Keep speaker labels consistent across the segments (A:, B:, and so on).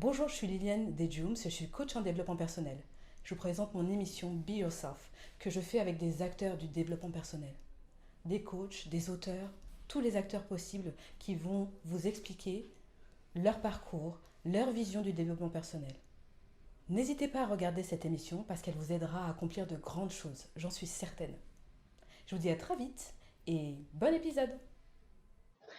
A: Bonjour, je suis Liliane Desjums, je suis coach en développement personnel. Je vous présente mon émission Be Yourself, que je fais avec des acteurs du développement personnel. Des coachs, des auteurs, tous les acteurs possibles qui vont vous expliquer leur parcours, leur vision du développement personnel. N'hésitez pas à regarder cette émission parce qu'elle vous aidera à accomplir de grandes choses, j'en suis certaine. Je vous dis à très vite et bon épisode.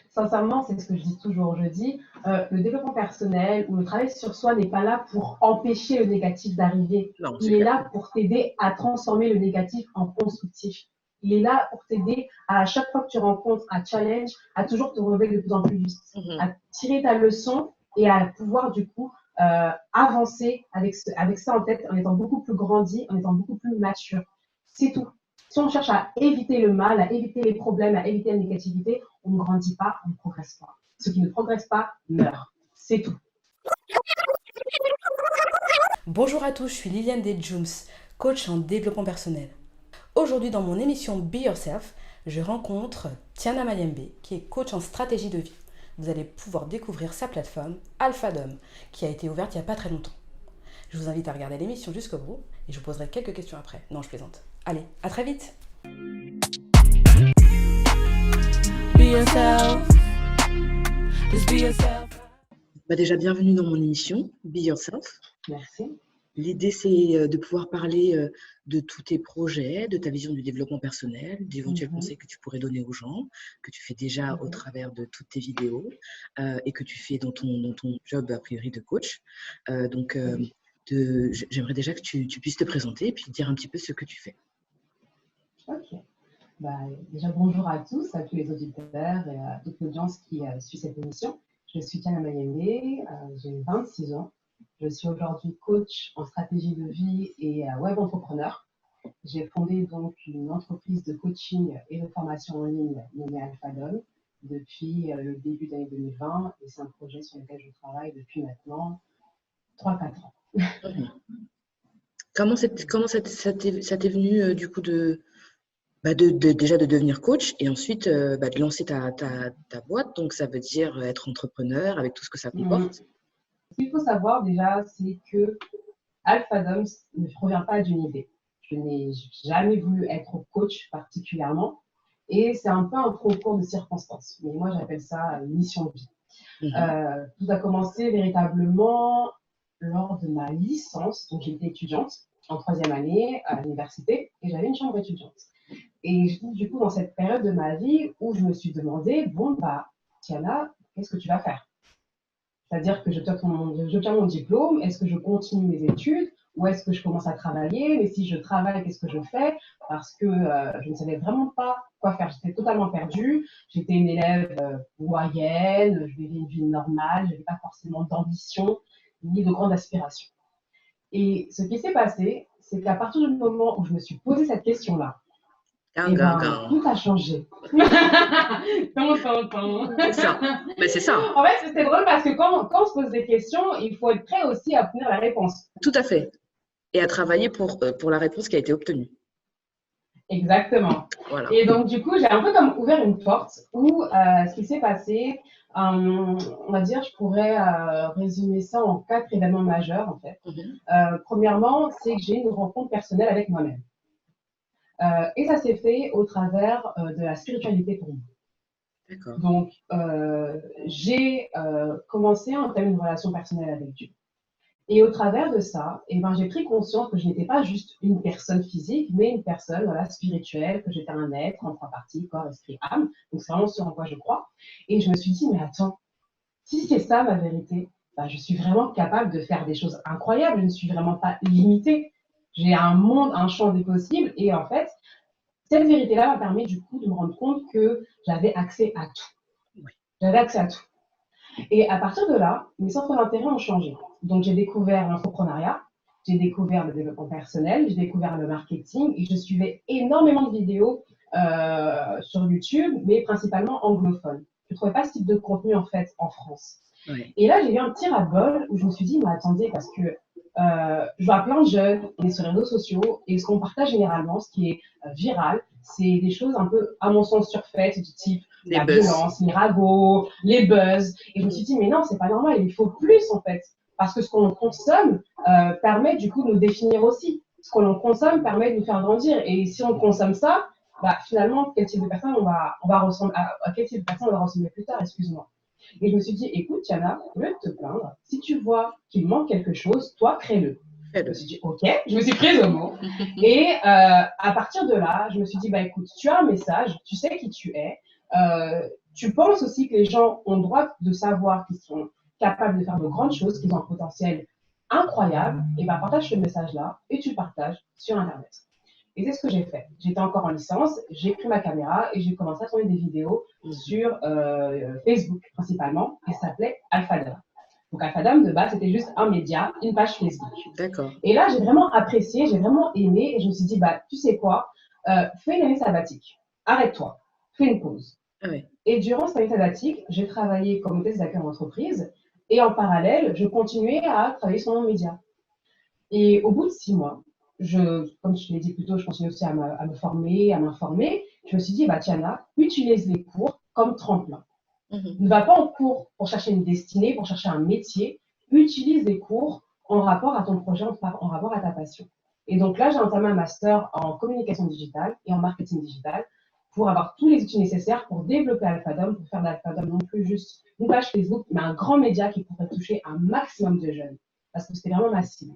B: Sincèrement, c'est ce que je dis toujours. Je dis, le développement personnel ou le travail sur soi n'est pas là pour empêcher le négatif d'arriver.
C: Non, c'est
B: Il est
C: clair.
B: là pour t'aider à transformer le négatif en constructif. Il est là pour t'aider à chaque fois que tu rencontres un challenge, à toujours te relever de plus en plus vite, à tirer ta leçon et à pouvoir du coup avancer avec ça en tête, en étant beaucoup plus grandi, en étant beaucoup plus mature. C'est tout. Si on cherche à éviter le mal, à éviter les problèmes, à éviter la négativité, on ne grandit pas, on ne progresse pas. Ceux qui ne progressent pas meurent. C'est tout.
A: Bonjour à tous, je suis Liliane Desjums, coach en développement personnel. Aujourd'hui, dans mon émission Be Yourself, je rencontre Tiana Mayembe, qui est coach en stratégie de vie. Vous allez pouvoir découvrir sa plateforme Alpha Dom, qui a été ouverte il n'y a pas très longtemps. Je vous invite à regarder l'émission jusqu'au bout et je vous poserai quelques questions après. Non, je plaisante. Allez, à très vite. Be yourself. Just be yourself.
C: Déjà, bienvenue dans mon émission Be Yourself.
B: Merci.
C: L'idée, c'est de pouvoir parler de tous tes projets, de ta vision du développement personnel, d'éventuels conseils que tu pourrais donner aux gens, que tu fais déjà au travers de toutes tes vidéos et que tu fais dans ton job, a priori, de coach. J'aimerais déjà que tu puisses te présenter et puis dire un petit peu ce que tu fais.
B: Ok. Déjà, bonjour à tous les auditeurs et à toute l'audience qui suit cette émission. Je suis Tiana Mayembe, j'ai 26 ans. Je suis aujourd'hui coach en stratégie de vie et web entrepreneur. J'ai fondé donc une entreprise de coaching et de formation en ligne nommée Alpha Dom depuis le début de l'année 2020 et c'est un projet sur lequel je travaille depuis maintenant 3-4 ans.
C: Comment ça t'est venu du coup déjà de devenir coach et ensuite de lancer ta boîte, donc ça veut dire être entrepreneur avec tout ce que ça comporte.
B: Ce qu'il faut savoir déjà, c'est que Alpha Dom ne provient pas d'une idée. Je n'ai jamais voulu être coach particulièrement et c'est un peu un concours de circonstances. Mais moi, j'appelle ça une mission de vie. Tout a commencé véritablement lors de ma licence. Donc, j'étais étudiante en 3e année à l'université et j'avais une chambre étudiante. Et j'étais du coup dans cette période de ma vie où je me suis demandé, Tiana, qu'est-ce que tu vas faire? C'est-à-dire que j'obtiens mon diplôme, est-ce que je continue mes études ou est-ce que je commence à travailler? Mais si je travaille, qu'est-ce que je fais? Parce que je ne savais vraiment pas quoi faire. J'étais totalement perdue. J'étais une élève moyenne, je vivais une vie normale, je n'avais pas forcément d'ambition ni de grandes aspirations. Et ce qui s'est passé, c'est qu'à partir du moment où je me suis posé cette question-là, tout a changé.
C: C'est ça.
B: En fait, c'est drôle parce que quand on se pose des questions, il faut être prêt aussi à obtenir la réponse.
C: Tout à fait. Et à travailler pour la réponse qui a été obtenue.
B: Exactement. Voilà. Et donc, du coup, j'ai un peu comme ouvert une porte où ce qui s'est passé, on va dire, je pourrais résumer ça en 4 événements majeurs, en fait. Premièrement, c'est que j'ai eu une rencontre personnelle avec moi-même. Et ça s'est fait au travers de la spiritualité pour moi.
C: D'accord.
B: Donc, j'ai commencé à entamer une relation personnelle avec Dieu. Et au travers de ça, j'ai pris conscience que je n'étais pas juste une personne physique, mais une personne spirituelle, que j'étais un être en 3 parties, corps, esprit, âme. Donc, c'est vraiment ce en quoi je crois. Et je me suis dit, mais attends, si c'est ça ma vérité, je suis vraiment capable de faire des choses incroyables. Je ne suis vraiment pas limitée. J'ai un monde, un champ des possibles. Et en fait, cette vérité-là m'a permis du coup de me rendre compte que j'avais accès à tout. J'avais accès à tout. Et à partir de là, mes centres d'intérêt ont changé. Donc, j'ai découvert l'entrepreneuriat, j'ai découvert le développement personnel, j'ai découvert le marketing et je suivais énormément de vidéos sur YouTube, mais principalement anglophones. Je ne trouvais pas ce type de contenu en fait en France. Oui. Et là, j'ai eu un petit ras-le-bol où je me suis dit, mais attendez, parce que je vois plein de jeunes, on est sur les réseaux sociaux et ce qu'on partage généralement, ce qui est viral, c'est des choses un peu, à mon sens, surfaites, du type
C: les
B: la
C: buzz.
B: Violence, les ragots, les buzz. Et je me suis dit, mais non, c'est pas normal, il faut plus en fait. Parce que ce qu'on consomme permet du coup de nous définir aussi. Ce que l'on consomme permet de nous faire grandir. Et si on consomme ça, bah, finalement, quel type de personne on va ressembler, à quel type de personne on va ressembler plus tard, excuse-moi. Et je me suis dit, écoute, Tiana, au lieu de te plaindre, si tu vois qu'il manque quelque chose, toi, crée-le. Je me suis dit, ok, je me suis prise au mot. Et à partir de là, je me suis dit, bah écoute, tu as un message, tu sais qui tu es, tu penses aussi que les gens ont le droit de savoir qu'ils sont capables de faire de grandes choses, qu'ils ont un potentiel incroyable, et bah partage ce message-là et tu le partages sur Internet. Et c'est ce que j'ai fait. J'étais encore en licence, j'ai pris ma caméra et j'ai commencé à tourner des vidéos sur Facebook principalement, qui s'appelait Alphadom. Donc Alphadom, de base, c'était juste un média, une page Facebook.
C: D'accord.
B: Et là, j'ai vraiment apprécié, j'ai vraiment aimé et je me suis dit, bah, tu sais quoi, fais une année sabbatique, arrête-toi, fais une pause.
C: Ah ouais.
B: Et durant cette année sabbatique, j'ai travaillé comme hôtesse d'accueil en entreprise et en parallèle, je continuais à travailler sur mon média. Et au bout de 6 mois, comme je l'ai dit plus tôt, je continue aussi à me former, à m'informer. Je me suis dit, bah, Tiana, utilise les cours comme tremplin. Ne va pas en cours pour chercher une destinée, pour chercher un métier. Utilise les cours en rapport à ton projet, en rapport à ta passion. Et donc là, j'ai entamé un master en communication digitale et en marketing digital pour avoir tous les outils nécessaires pour développer Alphadom, pour faire d'Alphadom non plus juste une page Facebook, mais un grand média qui pourrait toucher un maximum de jeunes. Parce que c'était vraiment ma cible.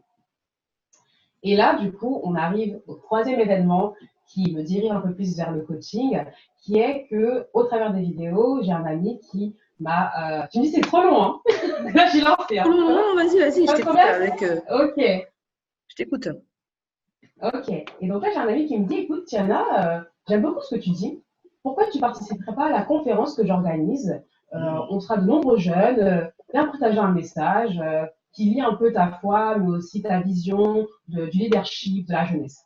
B: Et là, du coup, on arrive au troisième événement qui me dirige un peu plus vers le coaching, qui est que, au travers des vidéos, j'ai un ami qui m'a. Tu me dis c'est trop long, hein. Là, j'ai lancé. Hein.
C: Non, vas-y, je t'écoute avec.
B: Ok.
C: Je t'écoute.
B: Ok. Et donc là, j'ai un ami qui me dit, écoute, Tiana, j'aime beaucoup ce que tu dis. Pourquoi tu ne participerais pas à la conférence que j'organise? On sera de nombreux jeunes. Viens partager un message. Qui lie un peu ta foi, mais aussi ta vision du leadership, de la jeunesse.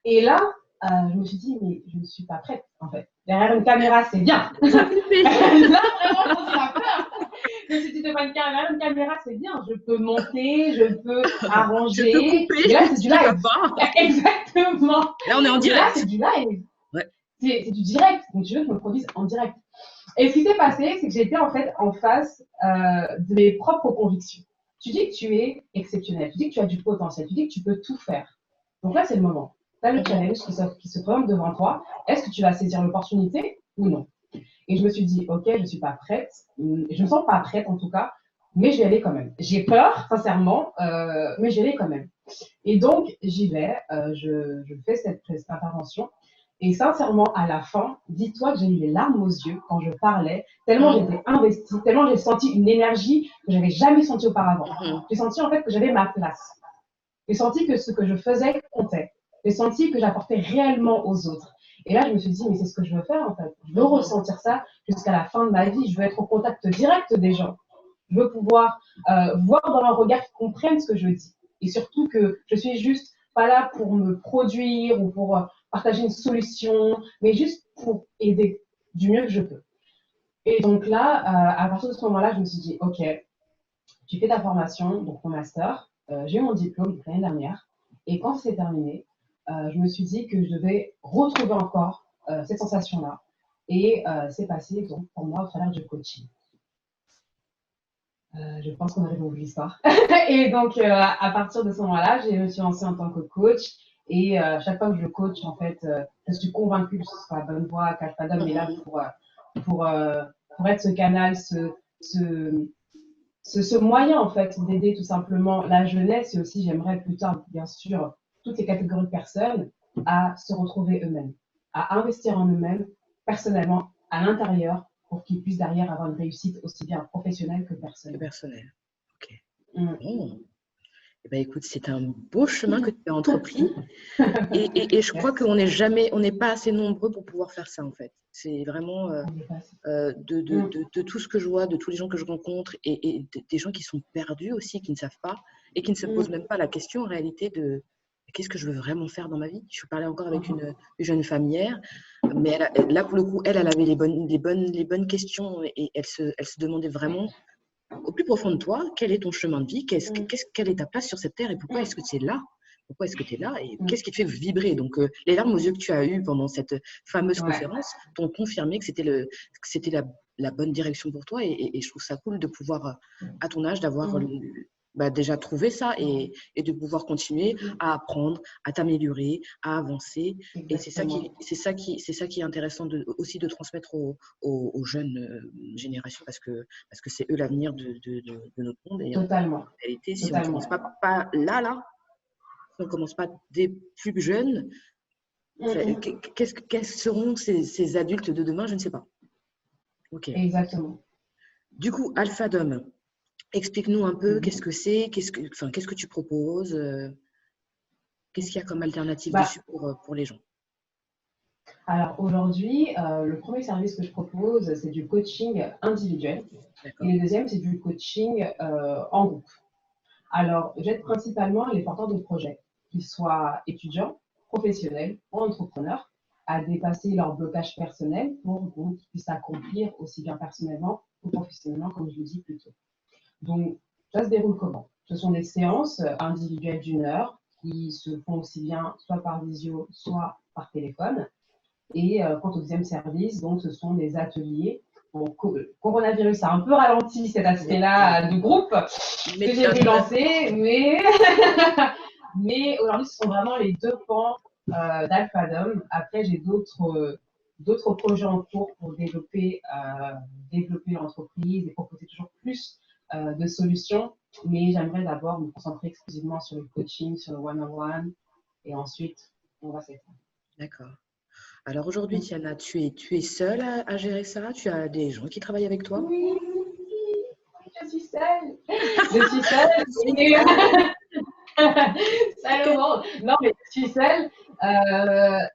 B: Et là, je me suis dit, mais je ne suis pas prête, en fait. Derrière une caméra, c'est bien. Là, vraiment, on a peur. Je me suis dit, derrière une caméra, c'est bien. Je peux monter, je peux arranger.
C: Je peux couper.
B: Mais là, c'est du live. Exactement.
C: Là, on est en direct.
B: Là, c'est du live.
C: Ouais.
B: C'est du direct. Donc, tu veux que je me produise en direct. Et ce qui s'est passé, c'est que j'étais en fait en face de mes propres convictions. Tu dis que tu es exceptionnel, tu dis que tu as du potentiel, tu dis que tu peux tout faire. Donc là, c'est le moment. Tu as le challenge qui se présente devant toi. Est-ce que tu vas saisir l'opportunité ou non? Et je me suis dit, ok, je ne suis pas prête. Je ne me sens pas prête en tout cas, mais je vais y aller quand même. J'ai peur, sincèrement, mais je vais y aller quand même. Et donc, j'y vais, je fais cette intervention. Et sincèrement, à la fin, dis-toi que j'ai eu les larmes aux yeux quand je parlais, tellement j'étais investie, tellement j'ai senti une énergie que je n'avais jamais sentie auparavant. J'ai senti en fait que j'avais ma place. J'ai senti que ce que je faisais comptait. J'ai senti que j'apportais réellement aux autres. Et là, je me suis dit, mais c'est ce que je veux faire en fait. Je veux ressentir ça jusqu'à la fin de ma vie. Je veux être au contact direct des gens. Je veux pouvoir voir dans leur regard qu'ils comprennent ce que je dis. Et surtout que je suis juste pas là pour me produire ou pour partager une solution, mais juste pour aider du mieux que je peux. Et donc là, à partir de ce moment-là, je me suis dit, ok, tu fais ta formation, donc mon master, j'ai eu mon diplôme l'année dernière, et quand c'est terminé, je me suis dit que je devais retrouver encore cette sensation-là, et c'est passé donc pour moi au travers du coaching. Je pense qu'on arrive au bout de l'histoire. Et donc, à partir de ce moment-là, je me suis lancée en tant que coach. Et chaque fois que je coach, en fait, je suis convaincue que ce soit la bonne voie, qu'Alphadom est là pour être ce canal, ce moyen, en fait, d'aider tout simplement la jeunesse. Et aussi, j'aimerais plus tard, bien sûr, toutes les catégories de personnes à se retrouver eux-mêmes, à investir en eux-mêmes, personnellement, à l'intérieur, pour qu'ils puissent derrière avoir une réussite aussi bien professionnelle que personnelle.
C: Personnelle. Ok. Bon. Eh ben, écoute, c'est un beau chemin que tu as entrepris. Et je crois qu'on n'est pas assez nombreux pour pouvoir faire ça, en fait. C'est vraiment de tout ce que je vois, de tous les gens que je rencontre et des gens qui sont perdus aussi, qui ne savent pas et qui ne se posent même pas la question en réalité de qu'est-ce que je veux vraiment faire dans ma vie. Je parlais encore avec une jeune femme hier, mais là, pour le coup, elle avait les bonnes questions et elle se demandait vraiment au plus profond de toi, quel est ton chemin de vie, quelle est ta place sur cette terre et pourquoi est-ce que tu es là? Pourquoi est-ce que tu es là et qu'est-ce qui te fait vibrer? Donc, les larmes aux yeux que tu as eues pendant cette fameuse conférence t'ont confirmé que c'était la bonne direction pour toi et je trouve ça cool de pouvoir, à ton âge, d'avoir déjà trouver ça et de pouvoir continuer à apprendre, à t'améliorer, à avancer. Et c'est ça
B: Exactement.
C: c'est ça qui est intéressant aussi de transmettre aux jeunes générations parce que c'est eux l'avenir de notre monde. Et en
B: Totalement.
C: réalité, si on ne commence
B: Totalement.
C: pas là, si on ne commence pas dès plus jeunes, quels seront ces adultes de demain? Je ne sais pas. Ok.
B: Exactement.
C: Du coup, Alpha Dom, explique-nous un peu qu'est-ce que c'est, qu'est-ce que tu proposes, qu'est-ce qu'il y a comme alternative
B: Bah,
C: dessus pour les gens?
B: alors aujourd'hui, le premier service que je propose, c'est du coaching individuel.
C: D'accord.
B: Et le deuxième, c'est du coaching en groupe. Alors, j'aide principalement les porteurs de projets, qu'ils soient étudiants, professionnels ou entrepreneurs, à dépasser leur blocage personnel pour qu'ils puissent s'accomplir aussi bien personnellement que professionnellement, comme je le dis plus tôt. Donc, ça se déroule comment? Ce sont des séances individuelles d'1 heure qui se font aussi bien soit par visio, soit par téléphone. Et quant au deuxième service, donc, ce sont des ateliers. Bon, coronavirus a un peu ralenti cet aspect-là du groupe que j'ai pu lancer, mais aujourd'hui, ce sont vraiment les deux pans d'Alpha Dom. Après, j'ai d'autres projets en cours pour développer l'entreprise et proposer toujours plus de solutions. Mais j'aimerais d'abord me concentrer exclusivement sur le coaching, sur le one-on-one, et ensuite, on va s'étendre.
C: D'accord. Alors aujourd'hui, Tiana, tu es seule à gérer ça? Tu as des gens qui travaillent avec toi?
B: Oui, je suis seule. Je suis seule. Seule au monde. Non, mais je suis seule.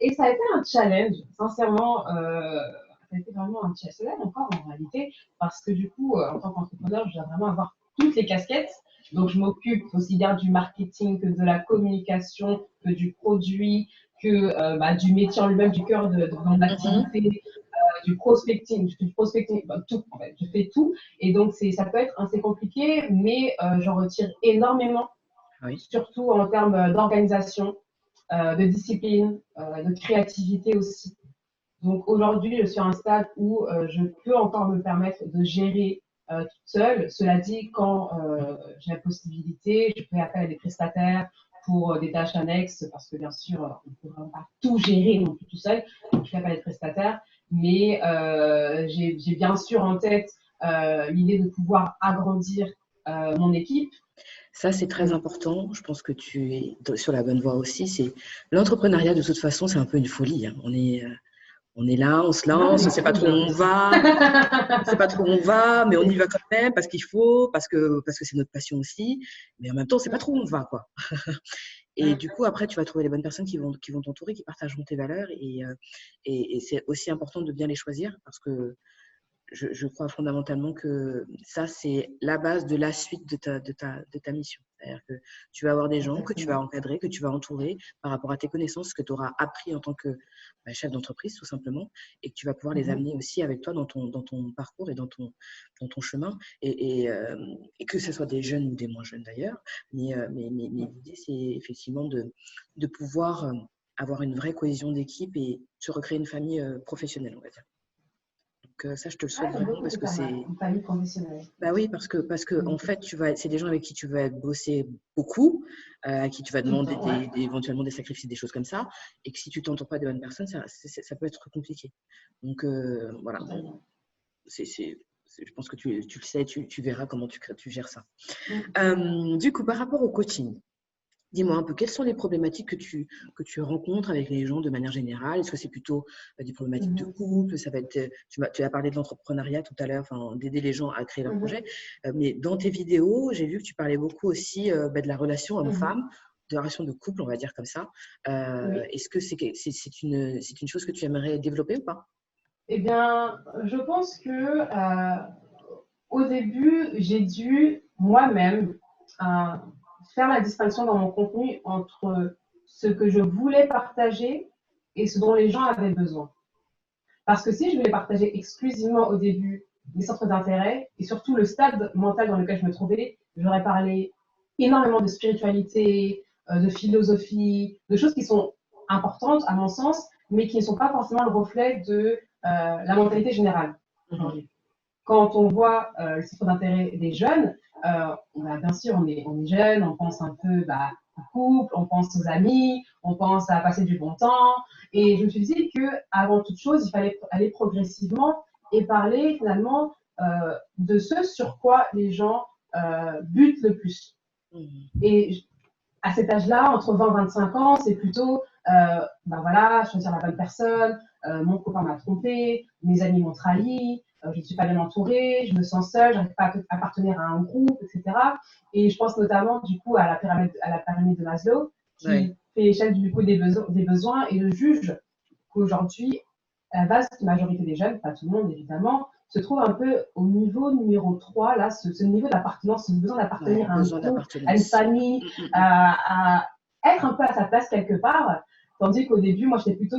B: Et ça a été un challenge, sincèrement. Ça a été vraiment un challenge. C'est là encore en réalité, parce que du coup, en tant qu'entrepreneur, je dois vraiment avoir toutes les casquettes. Donc, je m'occupe aussi bien du marketing que de la communication, que du produit, que du métier en lui-même, du cœur de mon activité, du prospecting, tout, en fait, je fais tout. Et donc, ça peut être assez compliqué, mais j'en retire énormément,
C: Oui.
B: surtout en termes d'organisation, de discipline, de créativité aussi. Donc aujourd'hui, je suis à un stade où je peux encore me permettre de gérer toute seule. Cela dit, quand j'ai la possibilité, je fais appel à des prestataires pour des tâches annexes, parce que bien sûr, on ne peut vraiment pas tout gérer non plus tout seul. Donc je fais appel à des prestataires, mais j'ai bien sûr en tête l'idée de pouvoir agrandir mon équipe.
C: Ça, c'est très important. Je pense que tu es sur la bonne voie aussi. C'est l'entrepreneuriat, de toute façon, c'est un peu une folie. Hein. On est là, on se lance, on ne sait pas trop où on va, mais on y va quand même parce qu'il faut, parce que c'est notre passion aussi. Mais en même temps, on ne sait pas trop où on va, quoi. Et du coup, après, tu vas trouver les bonnes personnes qui vont t'entourer, qui partageront tes valeurs. Et c'est aussi important de bien les choisir parce que je crois fondamentalement que ça, c'est la base de la suite de ta mission. C'est-à-dire que tu vas avoir des gens que tu vas encadrer, que tu vas entourer par rapport à tes connaissances, que tu auras appris en tant que chef d'entreprise, tout simplement, et que tu vas pouvoir les amener aussi avec toi dans ton parcours et dans ton chemin, et que ce soit des jeunes ou des moins jeunes d'ailleurs. Mais l'idée, c'est effectivement de pouvoir avoir une vraie cohésion d'équipe et se recréer une famille professionnelle, on va dire. Donc ça, je te le souhaite vraiment parce que c'est
B: une famille professionnelle.
C: Bah oui, parce que en fait, c'est des gens avec qui tu vas bosser beaucoup, à qui tu vas demander éventuellement des sacrifices, des choses comme ça, et que si tu t'entoures pas des bonnes personnes, ça peut être compliqué. Donc voilà, je pense que tu le sais, tu verras comment tu gères ça. Du coup, par rapport au coaching, dis-moi un peu, quelles sont les problématiques que tu rencontres avec les gens de manière générale? Est-ce que c'est plutôt des problématiques de couple? Ça va être, tu as parlé de l'entrepreneuriat tout à l'heure, d'aider les gens à créer leur projet. Mais dans tes vidéos, j'ai vu que tu parlais beaucoup aussi de la relation homme-femme, de la relation de couple, on va dire comme ça. Est-ce que c'est une chose que tu aimerais développer ou pas?
B: Eh bien, je pense que au début, j'ai dû moi-même faire la distinction dans mon contenu entre ce que je voulais partager et ce dont les gens avaient besoin. Parce que si je voulais partager exclusivement au début mes centres d'intérêt et surtout le stade mental dans lequel je me trouvais, j'aurais parlé énormément de spiritualité, de philosophie, de choses qui sont importantes à mon sens, mais qui ne sont pas forcément le reflet de la mentalité générale aujourd'hui. Quand on voit le centre d'intérêt des jeunes, Bien sûr, on est jeune, on pense un peu au couple, on pense aux amis, on pense à passer du bon temps. Et je me suis dit qu'avant toute chose, il fallait aller progressivement et parler finalement de ce sur quoi les gens butent le plus. Et à cet âge-là, entre 20 et 25 ans, c'est plutôt, voilà, choisir la bonne personne, mon copain m'a trompé, mes amis m'ont trahi, je ne suis pas bien entourée, je me sens seule, je n'arrive pas à appartenir à un groupe, etc. Et je pense notamment, du coup, à la pyramide de Maslow, qui fait l'échelle, du coup, des besoins, et je juge qu'aujourd'hui, à la vaste majorité des jeunes, pas tout le monde évidemment, se trouve un peu au niveau numéro 3, là, ce niveau d'appartenance, ce besoin d'appartenir à un groupe, à une famille, à être un peu à sa place quelque part. Tandis qu'au début, moi, j'étais plutôt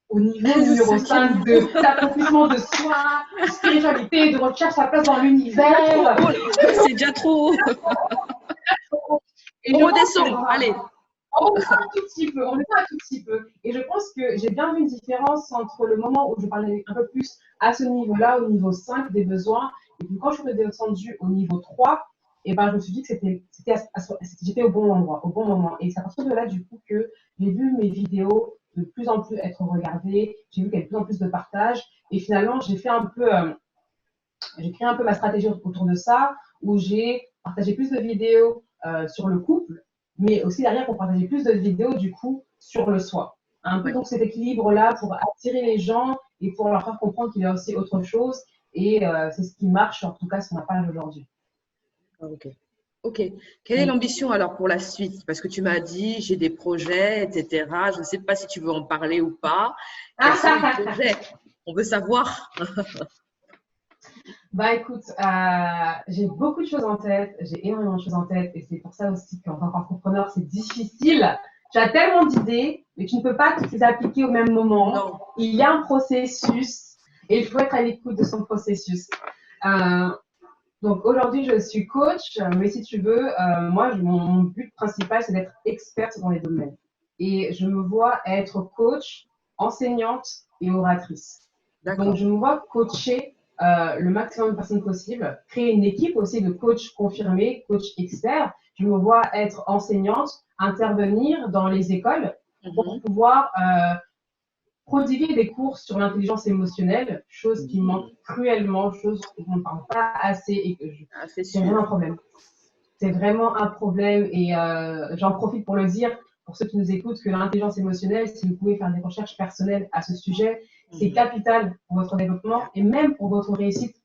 B: au niveau numéro 5 d'accomplissement de soi, de spiritualité, de recherche sa place dans l'univers.
C: C'est déjà trop.
B: Et
C: on redescend, allez.
B: On descend un tout petit peu. Et je pense que j'ai bien vu une différence entre le moment où je parlais un peu plus à ce niveau-là, au niveau 5 des besoins, et puis quand je suis redescendue au niveau 3, et je me suis dit que j'étais au bon endroit, au bon moment. Et c'est à partir de là, du coup, que j'ai vu mes vidéos de plus en plus être regardées, j'ai vu qu'il y avait de plus en plus de partage, et finalement, j'ai créé un peu ma stratégie autour de ça, où j'ai partagé plus de vidéos sur le couple, mais aussi derrière pour partager plus de vidéos du coup sur le soi. Un peu donc cet équilibre-là pour attirer les gens et pour leur faire comprendre qu'il y a aussi autre chose. Et c'est ce qui marche, en tout cas, si on n'a pas aujourd'hui.
C: Ok. Quelle est l'ambition alors pour la suite? Parce que tu m'as dit, j'ai des projets, etc. Je ne sais pas si tu veux en parler ou pas. Quels sont les projets? On veut savoir.
B: Écoute, j'ai beaucoup de choses en tête, j'ai énormément de choses en tête et c'est pour ça aussi qu'en tant qu'entrepreneur, c'est difficile. Tu as tellement d'idées, mais tu ne peux pas toutes les appliquer au même moment.
C: Non.
B: Il y a un processus et il faut être à l'écoute de son processus. Donc aujourd'hui, je suis coach, mais si tu veux, moi, mon but principal, c'est d'être experte dans les domaines. Et je me vois être coach, enseignante et oratrice. Donc je me vois coacher le maximum de personnes possible, créer une équipe aussi de coachs confirmés, coachs experts. Je me vois être enseignante, intervenir dans les écoles pour pouvoir prodiguer des cours sur l'intelligence émotionnelle, chose qui manque cruellement, chose dont on ne parle pas assez et que c'est vraiment un problème. C'est vraiment un problème et j'en profite pour le dire pour ceux qui nous écoutent que l'intelligence émotionnelle, si vous pouvez faire des recherches personnelles à ce sujet, c'est capital pour votre développement et même pour votre réussite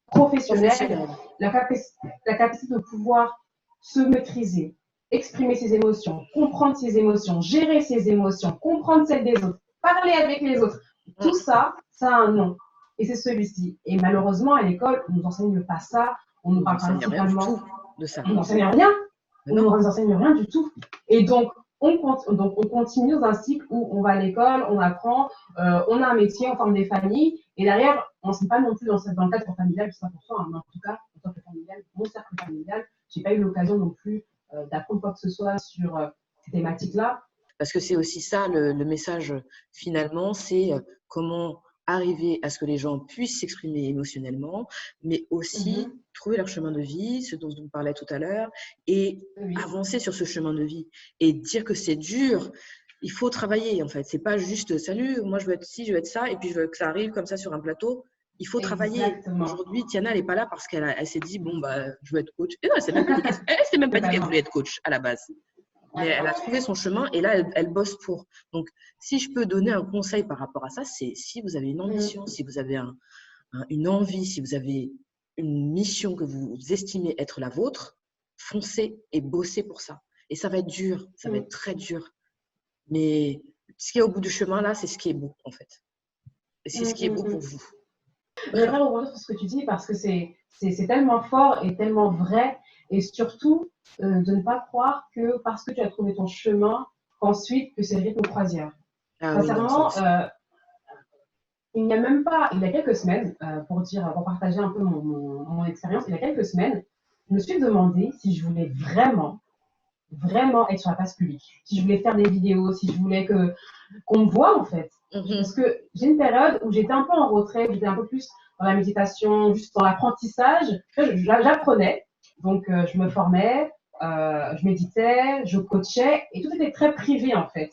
B: professionnelle. La capacité de pouvoir se maîtriser, exprimer ses émotions, comprendre ses émotions, gérer ses émotions, comprendre celles des autres, parler avec les autres. Tout ça, ça a un nom. Et c'est celui-ci. Et malheureusement, à l'école, on ne nous enseigne pas ça. On nous parle principalement
C: de ça.
B: On n'enseigne rien. On ne nous enseigne rien du tout. Et donc, on continue dans un cycle où on va à l'école, on apprend, on a un métier, on forme des familles. Et derrière, on ne sait pas non plus dans le cadre familial, je sais pas pour toi, mais en tout cas, en tant que familial, mon cercle familial, je n'ai pas eu l'occasion non plus d'apprendre quoi que ce soit sur ces thématiques-là.
C: Parce que c'est aussi ça le message finalement, c'est comment arriver à ce que les gens puissent s'exprimer émotionnellement, mais aussi trouver leur chemin de vie, ce dont on parlait tout à l'heure, et avancer sur ce chemin de vie. Et dire que c'est dur, il faut travailler en fait. C'est pas juste « salut, moi je veux être ci, je veux être ça », et puis je veux que ça arrive comme ça sur un plateau. Il faut travailler. Aujourd'hui, Tiana, elle n'est pas là parce qu'elle s'est dit « bon, je veux être coach ». Et non, elle s'est même pas dit qu'elle voulait être coach à la base. Mais elle a trouvé son chemin et là, elle bosse pour. Donc, si je peux donner un conseil par rapport à ça, c'est si vous avez une ambition, si vous avez une envie, si vous avez une mission que vous estimez être la vôtre, foncez et bossez pour ça. Et ça va être dur, ça va être très dur. Mais ce qui est au bout du chemin, là, c'est ce qui est beau, en fait. Et c'est ce qui est beau pour vous.
B: J'aimerais rebondir sur ce que tu dis parce que c'est tellement fort et tellement vrai. Et surtout, de ne pas croire que parce que tu as trouvé ton chemin, qu'ensuite, que c'est le rythme croisière. Sincèrement, il y a quelques semaines, pour partager un peu mon expérience, il y a quelques semaines, je me suis demandé si je voulais vraiment être sur la place publique, si je voulais faire des vidéos, si je voulais qu'on me voie en fait. Parce que j'ai une période où j'étais un peu en retrait, où j'étais un peu plus dans la méditation, juste dans l'apprentissage. J'apprenais, donc je me formais, je méditais, je coachais, et tout était très privé en fait.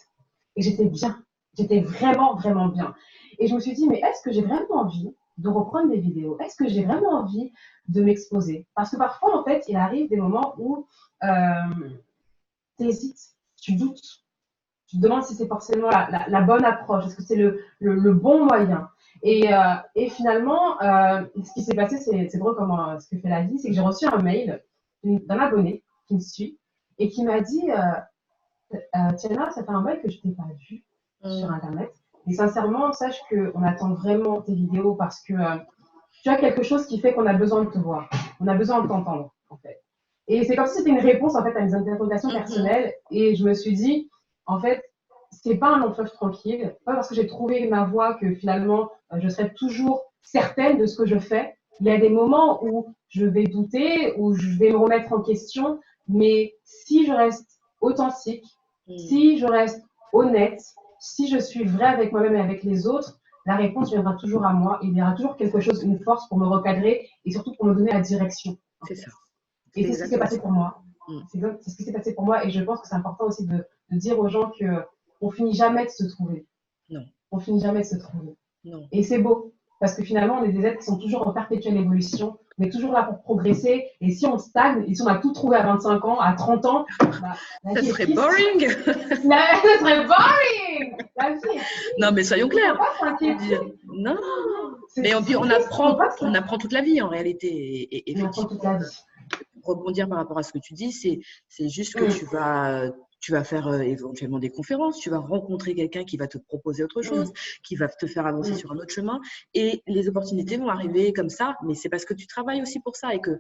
B: Et j'étais bien, j'étais vraiment, vraiment bien. Et je me suis dit, mais est-ce que j'ai vraiment envie de reprendre des vidéos? Est-ce que j'ai vraiment envie de m'exposer? Parce que parfois, en fait, il arrive des moments où tu hésites, tu doutes, tu te demandes si c'est forcément la bonne approche, est-ce que c'est le bon moyen? Et finalement, ce qui s'est passé, c'est drôle comment ce que fait la vie, c'est que j'ai reçu un mail d'un abonné qui me suit et qui m'a dit Tiana, ça fait un bail que je t'ai pas vu sur Internet. Et sincèrement, sache qu'on attend vraiment tes vidéos parce que tu as quelque chose qui fait qu'on a besoin de te voir. On a besoin de t'entendre, en fait. Et c'est comme si c'était une réponse, en fait, à mes interrogations personnelles. Et je me suis dit, en fait, c'est pas un long fleuve tranquille. Pas parce que j'ai trouvé ma voie que finalement, je serai toujours certaine de ce que je fais. Il y a des moments où je vais douter, où je vais me remettre en question. Mais si je reste authentique, si je reste honnête, si je suis vraie avec moi-même et avec les autres, la réponse viendra toujours à moi. Il y aura toujours quelque chose, une force pour me recadrer et surtout pour me donner la direction.
C: C'est ça.
B: Et c'est ce qui s'est passé pour moi. C'est ce qui s'est passé pour moi et je pense que c'est important aussi de dire aux gens qu'on finit jamais de se trouver.
C: Non.
B: On finit jamais de se trouver.
C: Non.
B: Et c'est beau parce que finalement, on est des êtres qui sont toujours en perpétuelle évolution. On est toujours là pour progresser. Et si on stagne, et si on a tout trouvé à 25 ans, à 30 ans,
C: ça serait boring.
B: Ça serait boring. La vie est
C: non, mais soyons clairs. Non. Mais on apprend toute la vie en réalité. Et effectivement,
B: toute la vie.
C: Pour rebondir par rapport à ce que tu dis, c'est juste que tu vas faire éventuellement des conférences, tu vas rencontrer quelqu'un qui va te proposer autre chose, qui va te faire avancer sur un autre chemin. Et les opportunités vont arriver comme ça, mais c'est parce que tu travailles aussi pour ça. Et que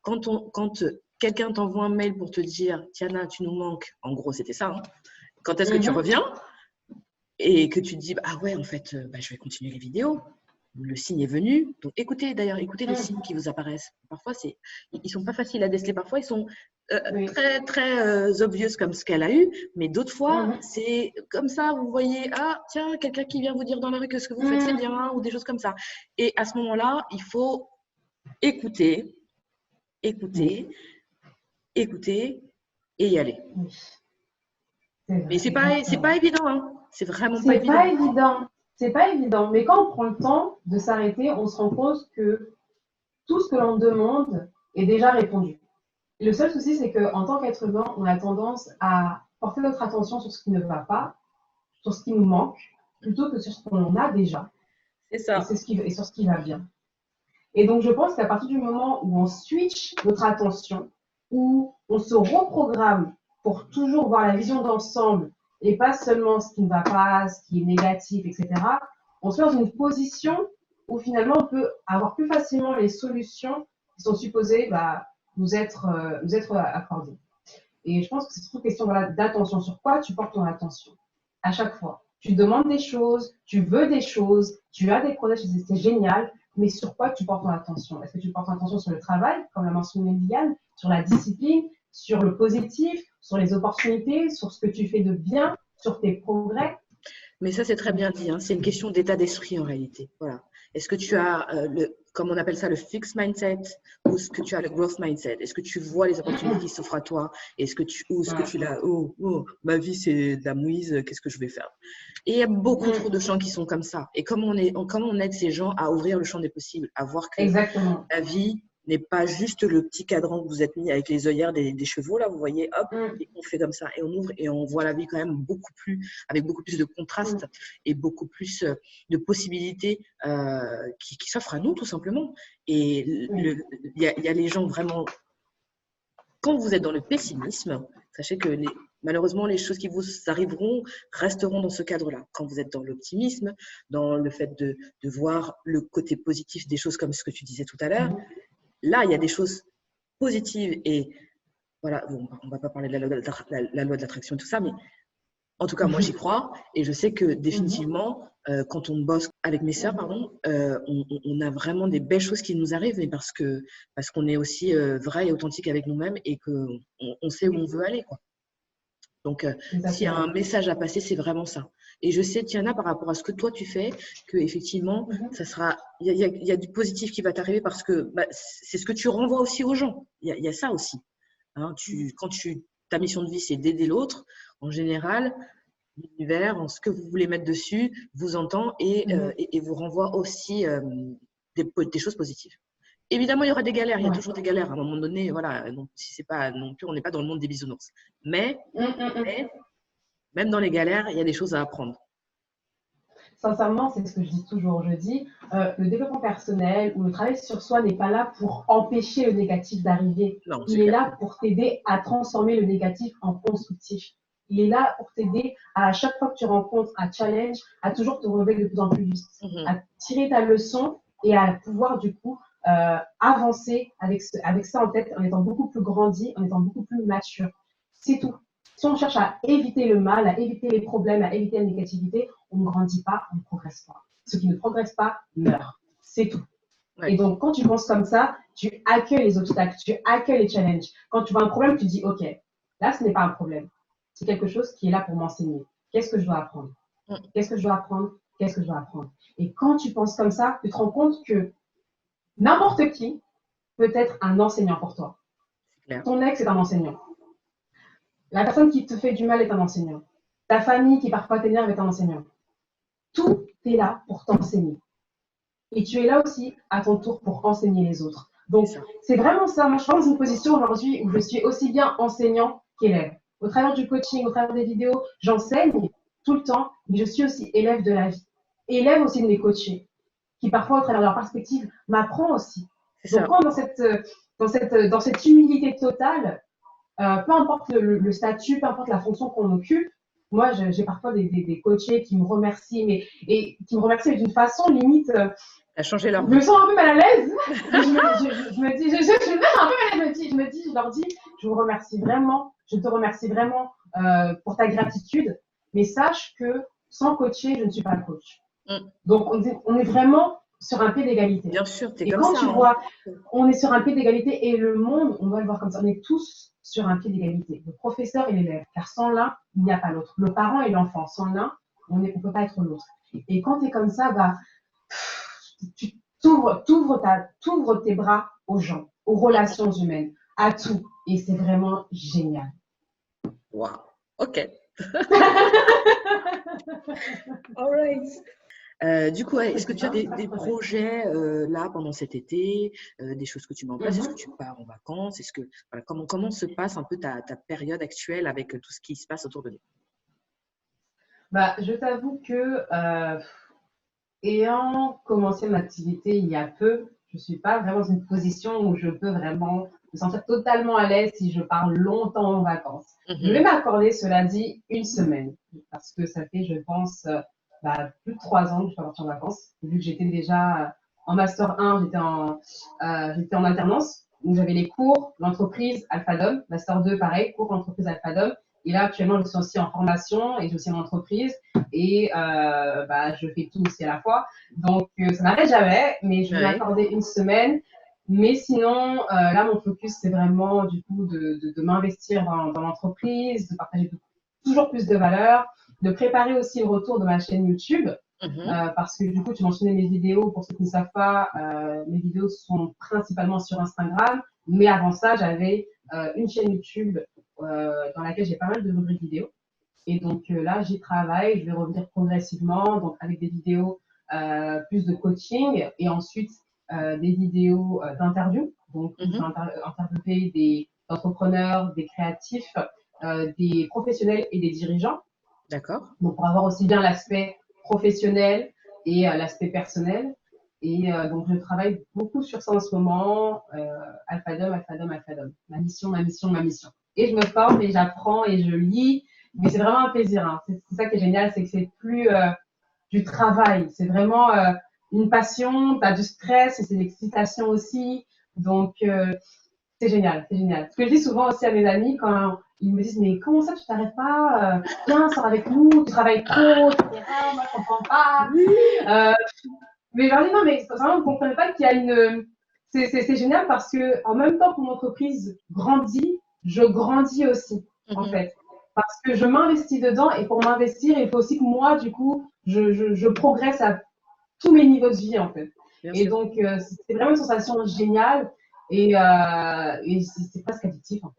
C: quand quelqu'un t'envoie un mail pour te dire « Tiana, tu nous manques », en gros, c'était ça. Hein. Quand est-ce que tu reviens et que tu te dis « Ah ouais, en fait, je vais continuer les vidéos ». Le signe est venu. Donc, écoutez les signes qui vous apparaissent. Parfois, ils sont pas faciles à déceler. Parfois, ils sont très, très obvious comme ce qu'elle a eu. Mais d'autres fois, c'est comme ça. Vous voyez, ah, tiens, quelqu'un qui vient vous dire dans la rue que ce que vous faites, c'est bien, ou des choses comme ça. Et à ce moment-là, il faut écouter et y aller. Mais c'est pas évident. Hein. C'est vraiment pas évident.
B: C'est pas évident, mais quand on prend le temps de s'arrêter, on se rend compte que tout ce que l'on demande est déjà répondu. Et le seul souci, c'est qu'en tant qu'être humain, on a tendance à porter notre attention sur ce qui ne va pas, sur ce qui nous manque, plutôt que sur ce qu'on a déjà.
C: C'est ça.
B: Et sur ce qui va bien. Et donc, je pense qu'à partir du moment où on switch notre attention, où on se reprogramme pour toujours voir la vision d'ensemble, et pas seulement ce qui ne va pas, ce qui est négatif, etc., on se met dans une position où finalement on peut avoir plus facilement les solutions qui sont supposées nous être accordées. Et je pense que c'est surtout une question d'attention. Sur quoi tu portes ton attention à chaque fois? Tu demandes des choses, tu veux des choses, tu as des projets, c'est génial, mais sur quoi tu portes ton attention? Est-ce que tu portes ton attention sur le travail, comme l'a mentionné Liliane, sur la discipline, sur le positif, sur les opportunités, sur ce que tu fais de bien, sur tes progrès?
C: Mais ça, c'est très bien dit. Hein. C'est une question d'état d'esprit en réalité. Voilà. Est-ce que tu as, comme on appelle ça, le fixed mindset ou est-ce que tu as le growth mindset? Est-ce que tu vois les opportunités qui s'offrent à toi? Est-ce que tu l'as, ma vie, c'est de la mouise, qu'est-ce que je vais faire? Et il y a beaucoup trop de gens qui sont comme ça. Et comment on aide ces gens à ouvrir le champ des possibles, à voir que la vie n'est pas juste le petit cadran que vous êtes mis avec les œillères des chevaux, là, vous voyez, hop, et on fait comme ça, et on ouvre, et on voit la vie quand même avec beaucoup plus de contraste et beaucoup plus de possibilités qui s'offrent à nous, tout simplement. Et il y a les gens vraiment, quand vous êtes dans le pessimisme, sachez que malheureusement, les choses qui vous arriveront resteront dans ce cadre-là. Quand vous êtes dans l'optimisme, dans le fait de voir le côté positif des choses comme ce que tu disais tout à l'heure, là, il y a des choses positives et voilà, on ne va pas parler de la loi de l'attraction et tout ça, mais en tout cas, moi, j'y crois et je sais que définitivement, quand on bosse avec mes sœurs, on a vraiment des belles choses qui nous arrivent, mais parce qu'on est aussi vrai et authentique avec nous-mêmes et qu'on sait où on veut aller, quoi. Donc, s'il y a
B: exactement.
C: un message à passer, c'est vraiment ça. Et je sais, Tiana, par rapport à ce que toi tu fais, que effectivement,
B: Mhm.
C: ça sera, il y a du positif qui va t'arriver parce que bah, c'est ce que tu renvoies aussi aux gens. Il y a ça aussi. Hein. Ta mission de vie, c'est d'aider l'autre. En général, l'univers, en ce que vous voulez mettre dessus, vous entend
B: Mhm.
C: et vous renvoie aussi des choses positives. Évidemment, il y aura des galères, il y a
B: Ouais.
C: toujours des galères. À un moment donné, voilà, donc, si c'est pas non plus, on n'est pas dans le monde des bisounours. Mais,
B: Mm.
C: mais même dans les galères, il y a des choses à apprendre.
B: Sincèrement, c'est ce que je dis toujours. Je dis, le développement personnel ou le travail sur soi n'est pas là pour empêcher le négatif d'arriver.
C: Non, c'est
B: Il est
C: clair.
B: là pour t'aider à transformer le négatif en constructif. Il est là pour t'aider à chaque fois que tu rencontres un challenge, à toujours te relever de plus en plus vite,
C: Mhm.
B: à tirer ta leçon et à pouvoir du coup avancer avec ça en tête en étant beaucoup plus grandi, en étant beaucoup plus mature. C'est tout. Si on cherche à éviter le mal, à éviter les problèmes, à éviter la négativité, on ne grandit pas, on ne progresse pas. Ceux qui ne progressent pas meurent. C'est tout. Et
C: Ouais,
B: donc, quand tu penses comme ça, tu accueilles les obstacles, tu accueilles les challenges. Quand tu vois un problème, tu dis, OK, là, ce n'est pas un problème. C'est quelque chose qui est là pour m'enseigner. Qu'est-ce que je dois apprendre?
C: mm,
B: Qu'est-ce que je dois apprendre? Qu'est-ce que je dois apprendre? Et quand tu penses comme ça, tu te rends compte que n'importe qui peut être un enseignant pour toi.
C: c'est clair.
B: Ton ex est un enseignant. La personne qui te fait du mal est un enseignant. Ta famille qui parfois t'énerve est un enseignant. Tout est là pour t'enseigner. Et tu es là aussi à ton tour pour enseigner les autres.
C: C'est
B: Donc,
C: ça.
B: c'est vraiment ça. Moi, je suis dans une position aujourd'hui où je suis aussi bien enseignant qu'élève. Au travers du coaching, au travers des vidéos, j'enseigne tout le temps, mais je suis aussi élève de la vie. Élève aussi de mes coachés, qui parfois, au travers de leur perspective, m'apprend aussi.
C: C'est
B: Donc,
C: ça.
B: quand dans cette humilité totale, peu importe le statut, peu importe la fonction qu'on occupe, moi, j'ai parfois des coachés qui me remercient, et qui me remercient d'une façon limite.
C: Ça a changé
B: Je
C: leur
B: me
C: vie.
B: sens un peu mal à l'aise. Je me dis, je me mets un peu mal à l'aise. Je leur dis, je vous remercie vraiment, je te remercie vraiment pour ta gratitude, mais sache que sans coacher, je ne suis pas coach.
C: Mm.
B: Donc, on est vraiment sur un pied d'égalité.
C: Bien sûr, t'es
B: Et
C: comme
B: quand
C: ça.
B: tu
C: Hein.
B: vois, on est sur un pied d'égalité et le monde, on doit le voir comme ça, on est tous sur un pied d'égalité, le professeur et l'élève, car sans l'un, il n'y a pas l'autre. Le parent et l'enfant, sans l'un, on ne peut pas être l'autre. Et quand tu es comme ça, bah, tu t'ouvres tes bras aux gens, aux relations humaines, à tout. Et c'est vraiment génial.
C: Waouh. OK. All right. Du coup, ouais, est-ce que tu as des projets là pendant cet été, des choses que tu mets en place? Est-ce que tu pars en vacances? Voilà, comment se passe un peu ta période actuelle avec tout ce qui se passe autour de nous?
B: Bah, je t'avoue que ayant commencé mon activité il y a peu, je ne suis pas vraiment dans une position où je peux vraiment me sentir totalement à l'aise si je pars longtemps en vacances. Je vais
C: Mhm.
B: m'accorder, cela dit, une semaine, parce que ça fait, je pense, plus de 3 ans que je suis partie en vacances, vu que j'étais déjà en Master 1, j'étais en alternance, donc j'avais les cours, l'entreprise Alphadom, Master 2, pareil, cours, l'entreprise Alphadom, et là, actuellement, je suis aussi en formation et j'ai aussi une entreprise et je fais tout aussi à la fois. Donc, ça n'arrête jamais, mais je vais
C: Ouais.
B: m'accorder une semaine. Mais sinon, là, mon focus, c'est vraiment du coup de m'investir dans l'entreprise, de partager toujours plus de valeur, de préparer aussi le retour de ma chaîne YouTube.
C: Mhm.
B: Parce que du coup, tu mentionnais mes vidéos. Pour ceux qui ne savent pas, mes vidéos sont principalement sur Instagram. Mais avant ça, j'avais une chaîne YouTube dans laquelle j'ai pas mal de rubriques vidéo. Et donc là, j'y travaille, je vais revenir progressivement, donc avec des vidéos plus de coaching et ensuite des vidéos d'interview. Donc, je vais
C: Mhm.
B: interviewer des entrepreneurs, des créatifs, des professionnels et des dirigeants.
C: D'accord.
B: Donc, pour avoir aussi bien l'aspect professionnel et l'aspect personnel. Et donc, je travaille beaucoup sur ça en ce moment. Alphadom, Alphadom, Alphadom. Ma mission, ma mission, ma mission. Et je me forme et j'apprends et je lis. Mais c'est vraiment un plaisir. Hein. C'est ça qui est génial, c'est que c'est plus du travail. C'est vraiment une passion. Tu as du stress et c'est l'excitation aussi. Donc, c'est génial, c'est génial. Ce que je dis souvent aussi à mes amis quand ils me disent mais comment ça tu t'arrêtes pas viens, sors avec nous, tu travailles trop, etc. Moi je comprends pas. Euh, mais je leur dis non mais vraiment vous ne comprenez pas qu'il y a une c'est génial parce que en même temps que mon entreprise grandit, je grandis aussi en
C: Mhm.
B: fait. parce que je m'investis dedans et pour m'investir, il faut aussi que moi, du coup, je progresse à tous mes niveaux de vie, en fait.
C: Bien
B: Et
C: sûr.
B: donc, c'est vraiment une sensation géniale et c'est presque addictif, en fait.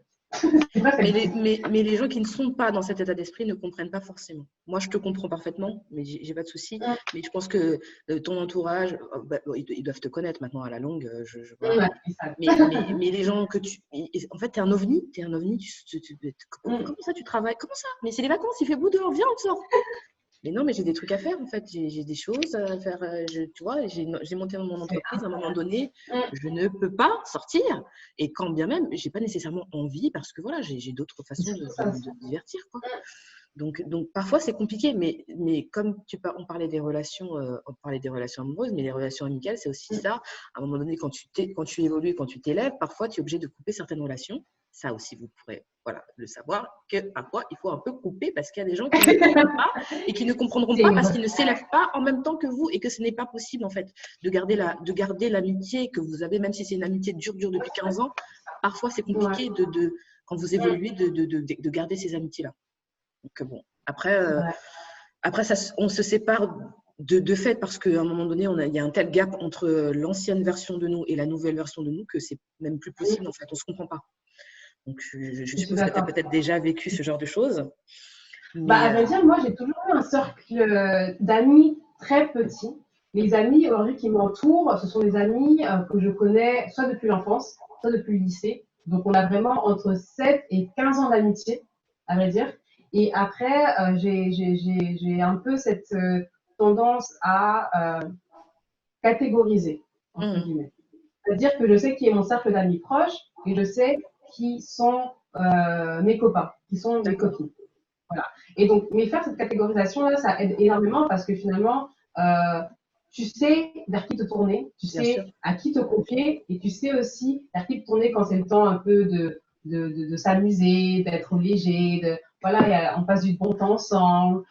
B: C'est presque addictif.
C: Mais les gens qui ne sont pas dans cet état d'esprit ne comprennent pas forcément. Moi, je te comprends parfaitement, mais j'ai pas de souci. Mais je pense que ton entourage, ils doivent te connaître maintenant à la longue. Voilà.
B: Ouais, c'est ça.
C: Mais les gens que tu. En fait, tu es un ovni. Tu es un ovni. Comment ça, tu travailles? Comment ça? Mais c'est les vacances, il fait beau dehors, viens, on sort. Mais non, mais j'ai des trucs à faire en fait, j'ai des choses à faire. Tu vois, j'ai monté mon entreprise à un moment donné, je ne peux pas sortir. Et quand bien même, j'ai pas nécessairement envie parce que voilà, j'ai d'autres façons de me divertir, quoi. Donc parfois c'est compliqué, mais comme on parlait des relations, amoureuses, mais les relations amicales, c'est aussi ça. À un moment donné, quand tu évolues, quand tu t'élèves, parfois tu es obligé de couper certaines relations. Ça aussi, vous pourrez le savoir, que parfois il faut un peu couper parce qu'il y a des gens qui ne comprennent pas et qui ne comprendront pas parce qu'ils ne s'élèvent pas en même temps que vous et que ce n'est pas possible en fait de garder l'amitié que vous avez, même si c'est une amitié dure depuis 15 ans. Parfois c'est compliqué quand vous évoluez de garder ces amitiés-là. Donc bon, après on se sépare de fait parce qu'à un moment donné, il y a un tel gap entre l'ancienne version de nous et la nouvelle version de nous que c'est même plus possible en fait, on ne se comprend pas. Donc je suppose que tu as peut-être déjà vécu ce genre de choses.
B: Mais... à vrai dire, moi j'ai toujours eu un cercle d'amis très petit. Les amis aujourd'hui qui m'entourent, ce sont des amis que je connais soit depuis l'enfance, soit depuis le lycée. Donc on a vraiment entre 7 et 15 ans d'amitié, à vrai dire. Et après, j'ai un peu cette tendance à catégoriser, entre guillemets. C'est-à-dire que je sais qui est mon cercle d'amis proches et je sais qui sont mes copains, qui sont mes copines. Voilà. Et donc, mais faire cette catégorisation-là, ça aide énormément parce que finalement, tu sais vers qui te tourner, tu sais à qui te confier et tu sais aussi vers qui te tourner quand c'est le temps un peu de s'amuser, d'être léger, voilà, on passe du bon temps ensemble.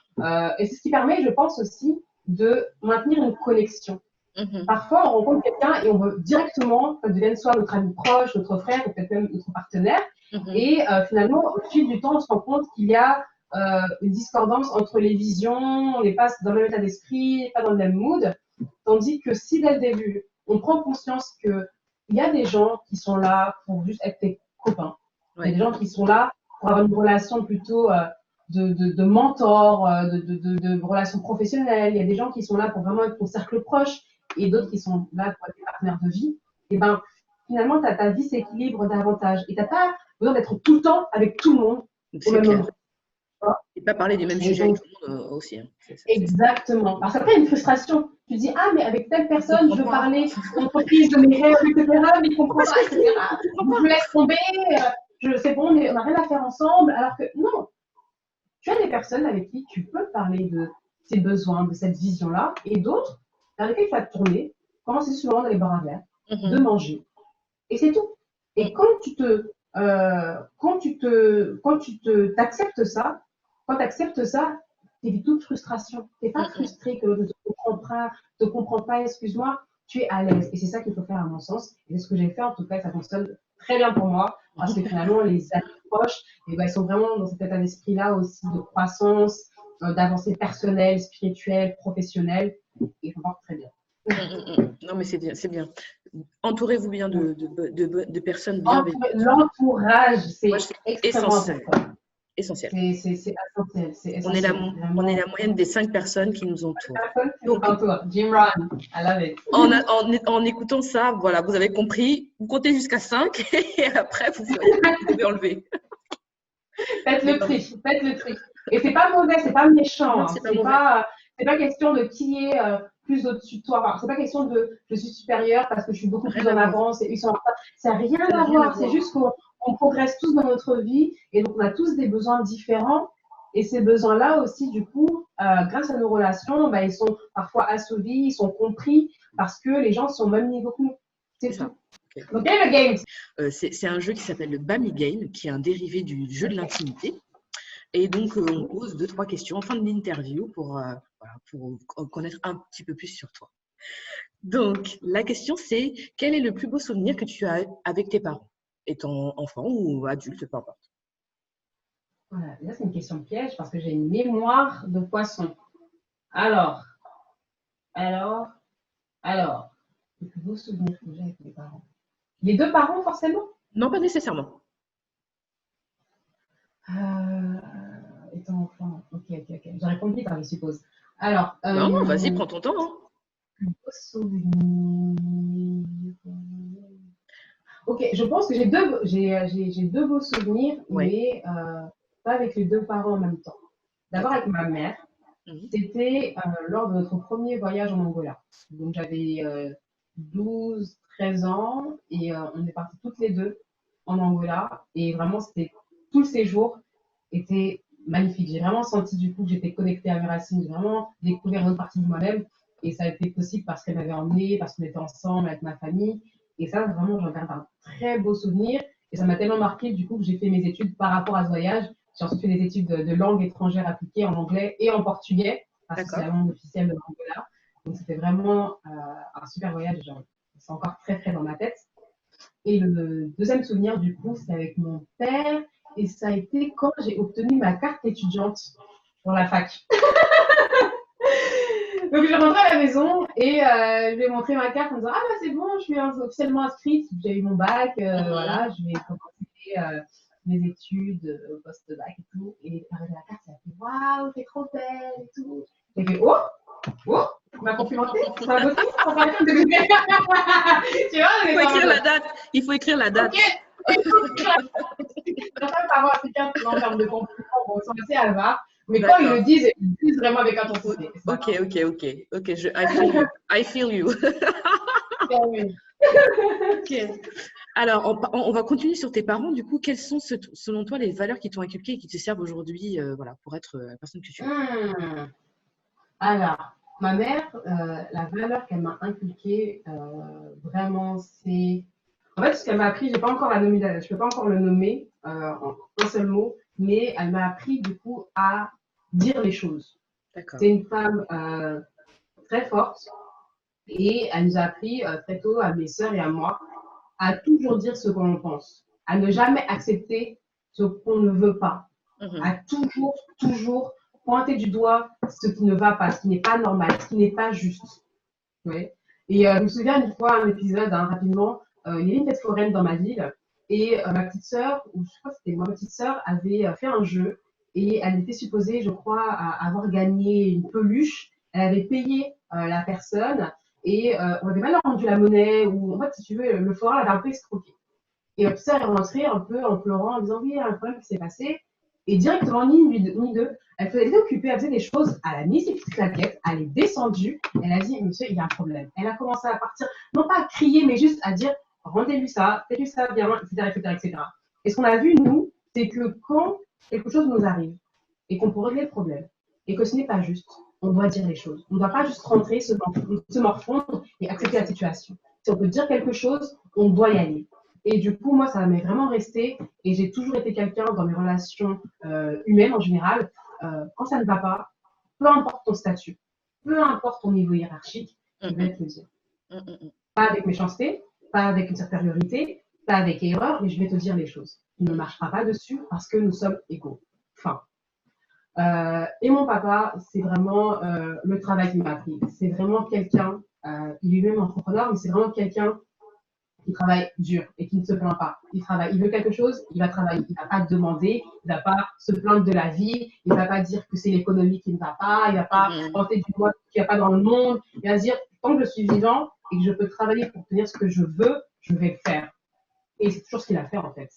B: Et c'est ce qui permet, je pense aussi, de maintenir une connexion. Parfois, on rencontre quelqu'un et on veut directement, ça devient soit notre ami proche, notre frère, ou peut-être même notre partenaire. Et finalement, au fil du temps, on se rend compte qu'il y a une discordance entre les visions, on n'est pas dans le même état d'esprit, pas dans le même mood. Tandis que si dès le début, on prend conscience qu'il y a des gens qui sont là pour juste être tes copains, il y a des gens qui sont là pour avoir une relation plutôt de mentor, de relation professionnelle, il y a des gens qui sont là pour vraiment être ton cercle proche et d'autres qui sont là pour être des partenaires de vie. Et ben finalement, ta vie s'équilibre davantage et tu n'as pas besoin d'être tout le temps avec tout le monde au même moment.
C: Et pas parler du même sujet avec tout le monde aussi. Hein.
B: Exactement. Parce qu'après, il y a une frustration. Tu dis, ah, mais avec telle personne, je veux parler d'entreprise, de mes rêves, etc. Mais il comprend pas, etc. Je laisse tomber, c'est bon, on n'a rien à faire ensemble. Alors que non, tu as des personnes avec qui tu peux parler de tes besoins, de cette vision-là, et d'autres avec lesquelles tu vas te tourner, commencer souvent dans les bars à verre, de manger. Et c'est tout. Et quand tu t'acceptes ça, quand tu acceptes ça, tu évites toute frustration. Tu n'es pas frustré que l'autre ne te comprend pas, excuse-moi, tu es à l'aise. Et c'est ça qu'il faut faire à mon sens. Et c'est ce que j'ai fait, en tout cas, ça fonctionne très bien pour moi. Parce que finalement, les amis proches, ils sont vraiment dans cet état d'esprit-là aussi de croissance, d'avancée personnelle, spirituelle, professionnelle. Et ça marche très bien.
C: Non, mais c'est bien, c'est bien. Entourez-vous bien de personnes bienveillantes.
B: L'entourage, c'est extrêmement important.
C: Essentiel.
B: C'est essentiel.
C: On est la moyenne des 5 personnes qui nous entourent.
B: Donc, Jim Rohn, I love it.
C: En écoutant ça, voilà, vous avez compris. Vous comptez jusqu'à 5 et après, vous pouvez enlever.
B: Faites le tri. Et c'est pas mauvais, c'est pas méchant.
C: Non,
B: c'est pas question de qui est plus au-dessus de toi. C'est pas question de je suis supérieure parce que je suis beaucoup plus en avance et ils sont en retard. Ça n'a rien à voir. C'est juste qu'on progresse tous dans notre vie et donc on a tous des besoins différents. Et ces besoins-là aussi, du coup, grâce à nos relations, ils sont parfois assouvis, ils sont compris parce que les gens sont au même niveau que nous. C'est ça. Okay. Donc, le game.
C: C'est un jeu qui s'appelle le Bami Game, qui est un dérivé du jeu de l'intimité. Et donc, on pose 2-3 questions en fin de l'interview pour connaître un petit peu plus sur toi. Donc, la question, c'est quel est le plus beau souvenir que tu as avec tes parents, étant enfant ou adulte, peu importe.
B: Voilà. Là, c'est une question piège parce que j'ai une mémoire de poisson. Alors, alors, alors, les plus beaux souvenirs que j'ai avec mes parents. Les deux parents, forcément?
C: Non, pas nécessairement.
B: Étant enfant. Ok. Je réponds vite, hein, je suppose. Alors,
C: Non, vas-y, prends ton temps. Hein.
B: plus beau souvenir. Ok, je pense que j'ai deux beaux souvenirs,
C: Ouais.
B: mais pas avec les deux parents en même temps. D'abord avec ma mère.
C: Mhm.
B: C'était lors de notre premier voyage en Angola. Donc j'avais 12, 13 ans et on est partis toutes les deux en Angola. Et vraiment, c'était tout le séjour était magnifique. J'ai vraiment senti du coup que j'étais connectée à mes racines. J'ai vraiment découvert une autre partie de moi-même. Et ça a été possible parce qu'elle m'avait emmenée, parce qu'on était ensemble avec ma famille. Et ça, vraiment, j'en garde un très beau souvenir. Et ça m'a tellement marqué du coup que j'ai fait mes études par rapport à ce voyage. J'ai ensuite fait des études de langue étrangère appliquée en anglais et en portugais, parce que c'est la
C: D'accord.
B: langue officielle de l'Angola. Donc c'était vraiment un super voyage. C'est encore très frais dans ma tête. Et le deuxième souvenir, du coup, c'est avec mon père. Et ça a été quand j'ai obtenu ma carte étudiante pour la fac. Donc je suis rentrée à la maison et je lui ai montré ma carte en disant ah bah c'est bon, je suis officiellement inscrite, j'ai eu mon bac, voilà, je vais commencer mes études post-bac et tout. Et elle a la carte, elle a fait waouh, t'es trop belle et tout. J'ai fait oh, on m'a complimenté, ça a beauté, ça va être de bébé. Tu vois,
C: Il faut écrire la date. Il faut écrire la date.
B: Ok, certains parents africains, en termes de compliments, bon, sont assez avares. Mais quand ils le disent, ils le disent vraiment avec intensité.
C: Ok. I feel you. Ok. Alors, on va continuer sur tes parents. Du coup, quelles sont selon toi les valeurs qui t'ont inculqué et qui te servent aujourd'hui voilà, pour être la personne que tu es?
B: Alors, ma mère, la valeur qu'elle m'a inculquée, vraiment, c'est. En fait, ce qu'elle m'a appris, j'ai pas encore la nommer, je peux pas encore le nommer en un seul mot, mais elle m'a appris du coup à dire les choses.
C: D'accord.
B: C'est une femme très forte et elle nous a appris très tôt, à mes sœurs et à moi, à toujours dire ce qu'on pense, à ne jamais accepter ce qu'on ne veut pas, à toujours pointer du doigt ce qui ne va pas, ce qui n'est pas normal, ce qui n'est pas juste. Ouais. Et je me souviens une fois, un épisode, hein, rapidement, il y avait une fête foraine dans ma ville et ma petite sœur, ou je crois que c'était moi, ma petite sœur, avait fait un jeu et elle était supposée, je crois, avoir gagné une peluche. Elle avait payé la personne et on avait mal rendu la monnaie ou en fait, si tu veux, le forain avait un peu escroqué. Et ma petite sœur est rentrée un peu en pleurant, en disant oui, il y a un problème qui s'est passé. Et directement, ni deux, elle était occupée, elle faisait des choses, elle a mis ses petites claquettes, elle est descendue, elle a dit monsieur, il y a un problème. Elle a commencé à partir, non pas à crier, mais juste à dire rendez-lui ça, faites-lui ça bien, etc. Et ce qu'on a vu, nous, c'est que quand quelque chose nous arrive et qu'on peut régler le problème et que ce n'est pas juste, on doit dire les choses. On ne doit pas juste rentrer, se morfondre et accepter la situation. Si on peut dire quelque chose, on doit y aller. Et du coup, moi, ça m'est vraiment resté. Et j'ai toujours été quelqu'un dans mes relations humaines en général. Quand ça ne va pas, peu importe ton statut, peu importe ton niveau hiérarchique, je vais te le dire. Pas avec méchanceté, pas avec une supériorité, pas avec erreur, mais je vais te dire les choses. Tu ne marcheras pas dessus parce que nous sommes égaux. Enfin. Et mon papa, c'est vraiment le travail qu'il m'a appris. C'est vraiment quelqu'un, il est lui-même entrepreneur, mais c'est vraiment quelqu'un qui travaille dur et qui ne se plaint pas. Il travaille, il veut quelque chose, il va travailler. Il ne va pas demander, il ne va pas se plaindre de la vie, il ne va pas dire que c'est l'économie qui ne va pas, il ne va pas porter du doigt qu'il n'y a pas dans le monde. Il va se dire, tant que je suis vivant et que je peux travailler pour obtenir ce que je veux, je vais le faire. Et c'est toujours ce qu'il a fait en fait.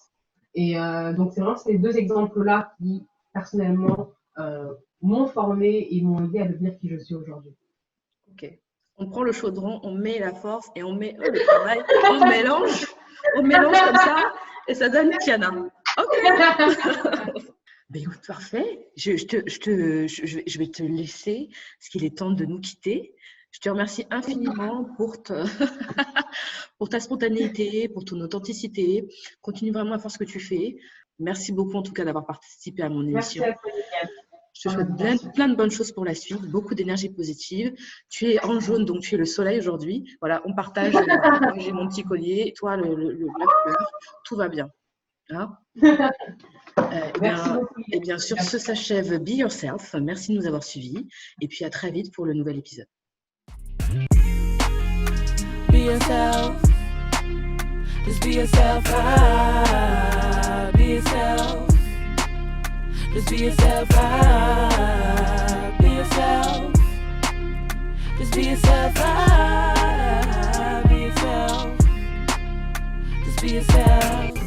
B: Et donc c'est vraiment ces deux exemples-là qui, personnellement, m'ont formé et m'ont aidé à devenir qui je suis aujourd'hui.
C: Ok. On prend le chaudron, on met la force et on met le travail, on mélange comme ça et ça donne Kiana. Ok. Ben écoute, parfait. Je vais te laisser parce qu'il est temps de nous quitter. Je te remercie infiniment pour ta spontanéité, pour ton authenticité. Continue vraiment à faire ce que tu fais. Merci beaucoup en tout cas d'avoir participé à mon émission.
B: Merci à toi, Liliane.
C: Je te souhaite plein de bonnes choses pour la suite, beaucoup d'énergie positive. Tu es en jaune, donc tu es le soleil aujourd'hui. Voilà, on partage. Moi, j'ai mon petit collier, toi, la fleur. Tout va bien. Hein?
B: Merci beaucoup.
C: Et bien sur ce s'achève Be Yourself. Merci de nous avoir suivis. Et puis à très vite pour le nouvel épisode.
D: Be yourself. Just be yourself. Ah, be yourself. Just be yourself. Ah, be yourself. Just be yourself. Ah, be yourself. Just be yourself.